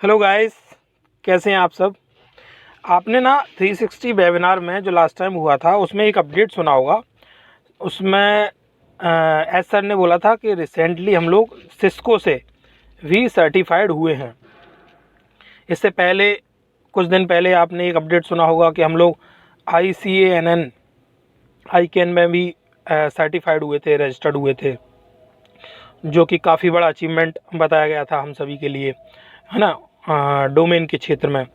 Hello guys, कैसे हैं आप सब। आपने ना 360 वेबिनार में जो लास्ट टाइम हुआ था उसमें एक अपडेट सुना होगा। उसमें एस सर ने बोला था कि रिसेंटली हम लोग सिस्को से भी सर्टिफाइड हुए हैं। इससे पहले कुछ दिन पहले आपने एक अपडेट सुना होगा कि हम लोग ICANN आईकैन में भी सर्टिफाइड हुए थे, रजिस्टर्ड हुए थे, जो कि काफ़ी बड़ा अचीवमेंट बताया गया था हम सभी के लिए, है ना, डोमेन के क्षेत्र में।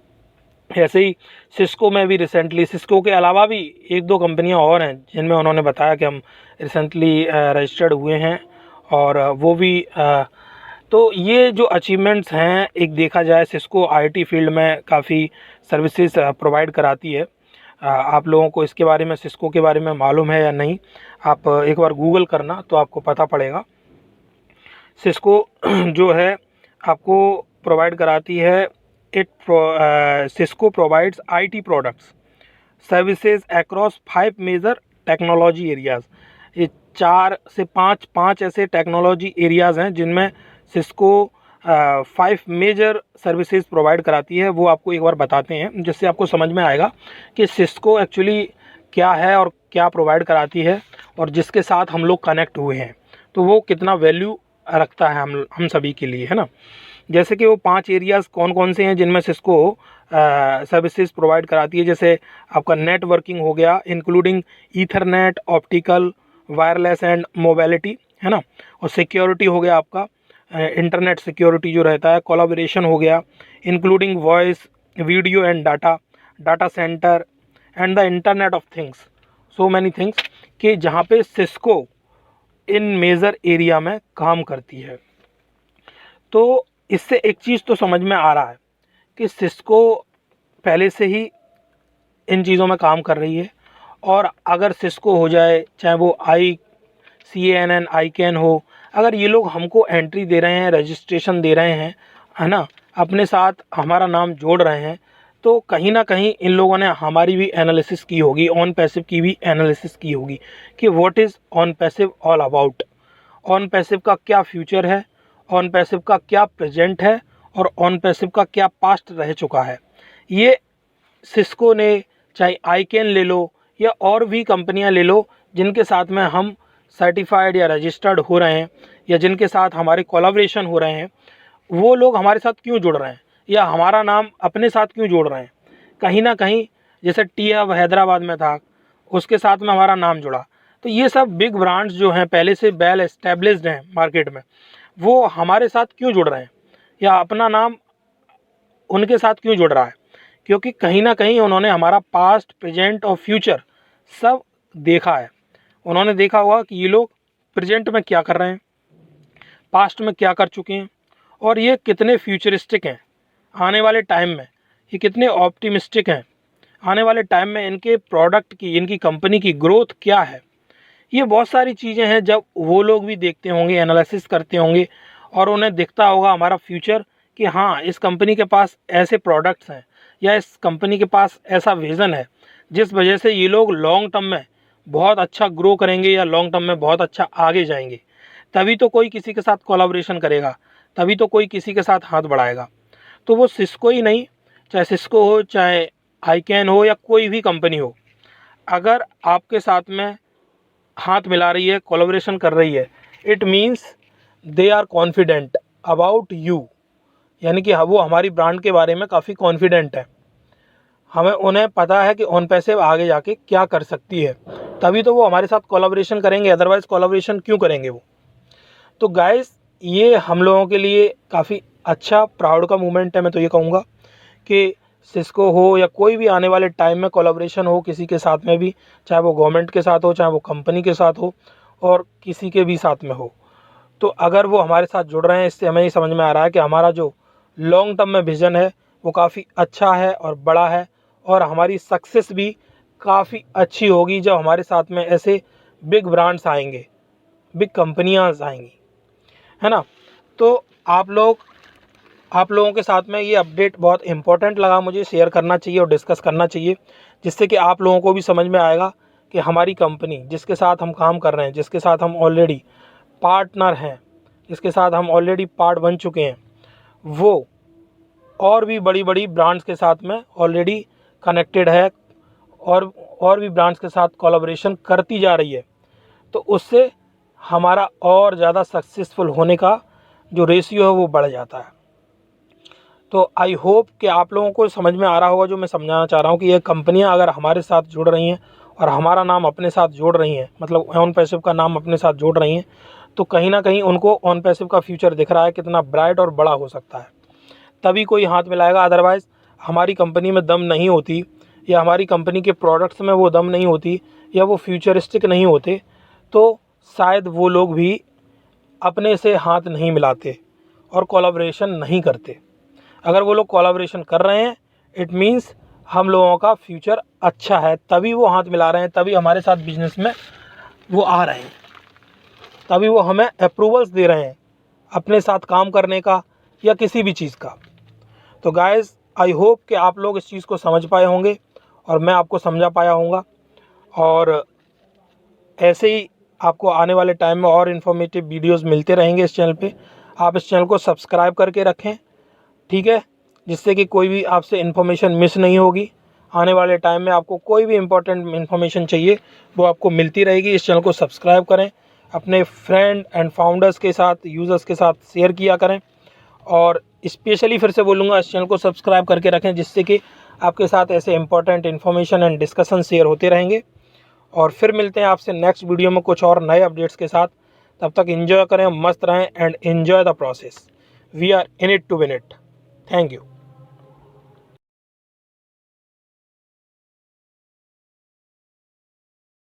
ऐसे ही सिस्को में भी रिसेंटली, सिस्को के अलावा भी एक दो कंपनियां और हैं जिनमें उन्होंने बताया कि हम रिसेंटली रजिस्टर्ड हुए हैं। और वो भी तो ये जो अचीवमेंट्स हैं, एक देखा जाए सिस्को IT फील्ड में काफ़ी सर्विसेज प्रोवाइड कराती है। आप लोगों को इसके बारे में, सिस्को के बारे में मालूम है या नहीं, आप एक बार गूगल करना तो आपको पता पड़ेगा। सिस्को जो है आपको प्रोवाइड कराती है, Cisco provides IT products services across 5 major technology areas. ये 4 से 5 ऐसे टेक्नोलॉजी एरियाज़ हैं जिनमें सिस्को 5 मेजर सर्विसेज प्रोवाइड कराती है। वो आपको एक बार बताते हैं जिससे आपको समझ में आएगा कि सिस्को एक्चुअली क्या है और क्या प्रोवाइड कराती है, और जिसके साथ हम लोग कनेक्ट हुए हैं तो वो कितना वैल्यू रखता है हम सभी के लिए, है ना। जैसे कि वो 5 एरियाज़ कौन कौन से हैं जिनमें सिस्को सर्विसेज प्रोवाइड कराती है। जैसे आपका नेटवर्किंग हो गया, including Ethernet, optical, wireless and mobility, है ना। और सिक्योरिटी हो गया आपका इंटरनेट सिक्योरिटी जो रहता है। कोलैबोरेशन हो गया, including voice, video and data centre and the internet of things, so many things, कि जहाँ पे सिस्को इन मेजर एरिया में काम करती है। तो इससे एक चीज़ तो समझ में आ रहा है कि सिस्को पहले से ही इन चीज़ों में काम कर रही है। और अगर सिस्को हो जाए, चाहे वो ICANN आईकैन हो, अगर ये लोग हमको एंट्री दे रहे हैं, रजिस्ट्रेशन दे रहे हैं, है ना, अपने साथ हमारा नाम जोड़ रहे हैं, तो कहीं ना कहीं इन लोगों ने हमारी भी एनालिसिस की होगी, ऑन पैसिव की भी एनालिसिस की होगी कि what is on passive all about, on passive का क्या फ्यूचर है, ऑन पैसिव का क्या प्रेजेंट है, और ऑन पैसिव का क्या पास्ट रह चुका है। ये सिस्को ने, चाहे आईकैन ले लो या और भी कंपनियां ले लो जिनके साथ में हम सर्टिफाइड या रजिस्टर्ड हो रहे हैं, या जिनके साथ हमारे कोलैबोरेशन हो रहे हैं, वो लोग हमारे साथ क्यों जुड़ रहे हैं या हमारा नाम अपने साथ क्यों जोड़ रहे हैं। कहीं ना कहीं जैसे टी हब हैदराबाद में था, उसके साथ में हमारा नाम जुड़ा। तो ये सब बिग ब्रांड्स जो हैं, पहले से वेल एस्टेब्लिश्ड हैं मार्केट में, वो हमारे साथ क्यों जुड़ रहे हैं या अपना नाम उनके साथ क्यों जुड़ रहा है। क्योंकि कहीं ना कहीं उन्होंने हमारा पास्ट, प्रेजेंट और फ्यूचर सब देखा है। उन्होंने देखा होगा कि ये लोग प्रेजेंट में क्या कर रहे हैं, पास्ट में क्या कर चुके हैं, और ये कितने फ्यूचरिस्टिक हैं आने वाले टाइम में, ये कितने ऑप्टिमिस्टिक हैं आने वाले टाइम में, इनके प्रोडक्ट की, इनकी कंपनी की ग्रोथ क्या है। ये बहुत सारी चीज़ें हैं जब वो लोग भी देखते होंगे, एनालिसिस करते होंगे, और उन्हें दिखता होगा हमारा फ्यूचर कि हाँ, इस कंपनी के पास ऐसे प्रोडक्ट्स हैं या इस कंपनी के पास ऐसा विज़न है जिस वजह से ये लोग लॉन्ग टर्म में बहुत अच्छा ग्रो करेंगे या लॉन्ग टर्म में बहुत अच्छा आगे जाएंगे। तभी तो कोई किसी के साथ कोलैबोरेशन करेगा, तभी तो कोई किसी के साथ हाथ बढ़ाएगा। तो वो सिस्को ही नहीं, चाहे सिस्को हो, चाहे आईकैन हो, या कोई भी कंपनी हो, अगर आपके साथ में हाथ मिला रही है, कोलैबोरेशन कर रही है, it means they are confident about you. यानी कि वो हमारी ब्रांड के बारे में काफ़ी कॉन्फिडेंट है, हमें उन्हें पता है कि ऑन पैसिव आगे जाके क्या कर सकती है, तभी तो वो हमारे साथ कोलैबोरेशन करेंगे, अदरवाइज़ कोलैबोरेशन क्यों करेंगे वो। तो गाइस, ये हम लोगों के लिए काफ़ी अच्छा प्राउड का मोमेंट है। मैं तो ये कहूँगा कि सिस्को हो या कोई भी आने वाले टाइम में कोलैबोरेशन हो किसी के साथ में भी, चाहे वो गवर्नमेंट के साथ हो, चाहे वो कंपनी के साथ हो, और किसी के भी साथ में हो, तो अगर वो हमारे साथ जुड़ रहे हैं, इससे हमें ये समझ में आ रहा है कि हमारा जो लॉन्ग टर्म में विज़न है वो काफ़ी अच्छा है और बड़ा है, और हमारी सक्सेस भी काफ़ी अच्छी होगी जब हमारे साथ में ऐसे बिग ब्रांड्स आएंगे, बिग कंपनियां आएंगी, है ना। तो आप लोगों के साथ में ये अपडेट बहुत इम्पोर्टेंट लगा, मुझे शेयर करना चाहिए और डिस्कस करना चाहिए, जिससे कि आप लोगों को भी समझ में आएगा कि हमारी कंपनी, जिसके साथ हम काम कर रहे हैं, जिसके साथ हम ऑलरेडी पार्टनर हैं, जिसके साथ हम ऑलरेडी पार्ट बन चुके हैं, वो और भी बड़ी बड़ी ब्रांड्स के साथ में ऑलरेडी कनेक्टेड है और भी ब्रांड्स के साथ कोलैबोरेशन करती जा रही है। तो उससे हमारा और ज़्यादा सक्सेसफुल होने का जो रेशियो है वो बढ़ जाता है। तो आई होप कि आप लोगों को समझ में आ रहा होगा जो मैं समझाना चाह रहा हूँ कि ये कंपनियाँ अगर हमारे साथ जुड़ रही हैं और हमारा नाम अपने साथ जोड़ रही हैं, मतलब ऑन पैसिव का नाम अपने साथ जोड़ रही हैं, तो कहीं ना कहीं उनको ऑन पैसिव का फ्यूचर दिख रहा है कितना ब्राइट और बड़ा हो सकता है। तभी कोई हाथ मिलाएगा, अदरवाइज़ हमारी कंपनी में दम नहीं होती या हमारी कंपनी के प्रोडक्ट्स में वो दम नहीं होती या वो फ्यूचरिस्टिक नहीं होते, तो शायद वो लोग भी अपने से हाथ नहीं मिलाते और कोलैबोरेशन नहीं करते। अगर वो लोग कोलैबोरेशन कर रहे हैं, इट मीन्स हम लोगों का फ्यूचर अच्छा है, तभी वो हाथ मिला रहे हैं, तभी हमारे साथ बिजनेस में वो आ रहे हैं, तभी वो हमें अप्रूवल्स दे रहे हैं अपने साथ काम करने का या किसी भी चीज़ का। तो गाइज़, आई होप कि आप लोग इस चीज़ को समझ पाए होंगे और मैं आपको समझा पाया होऊंगा। और ऐसे ही आपको आने वाले टाइम में और इन्फॉर्मेटिव वीडियोस मिलते रहेंगे इस चैनल पे। आप इस चैनल को सब्सक्राइब करके रखें, ठीक है, जिससे कि कोई भी आपसे इन्फॉर्मेशन मिस नहीं होगी। आने वाले टाइम में आपको कोई भी इम्पोर्टेंट इन्फॉर्मेशन चाहिए वो आपको मिलती रहेगी। इस चैनल को सब्सक्राइब करें, अपने फ्रेंड एंड फाउंडर्स के साथ, यूज़र्स के साथ शेयर किया करें, और स्पेशली फिर से बोलूँगा इस चैनल को सब्सक्राइब करके रखें, जिससे कि आपके साथ ऐसे important information and discussion share होते रहेंगे। और फिर मिलते हैं आपसे नेक्स्ट वीडियो में कुछ और नए अपडेट्स के साथ। तब तक एंजॉय करें, मस्त रहें and enjoy the process. We are in it to win it. Thank you.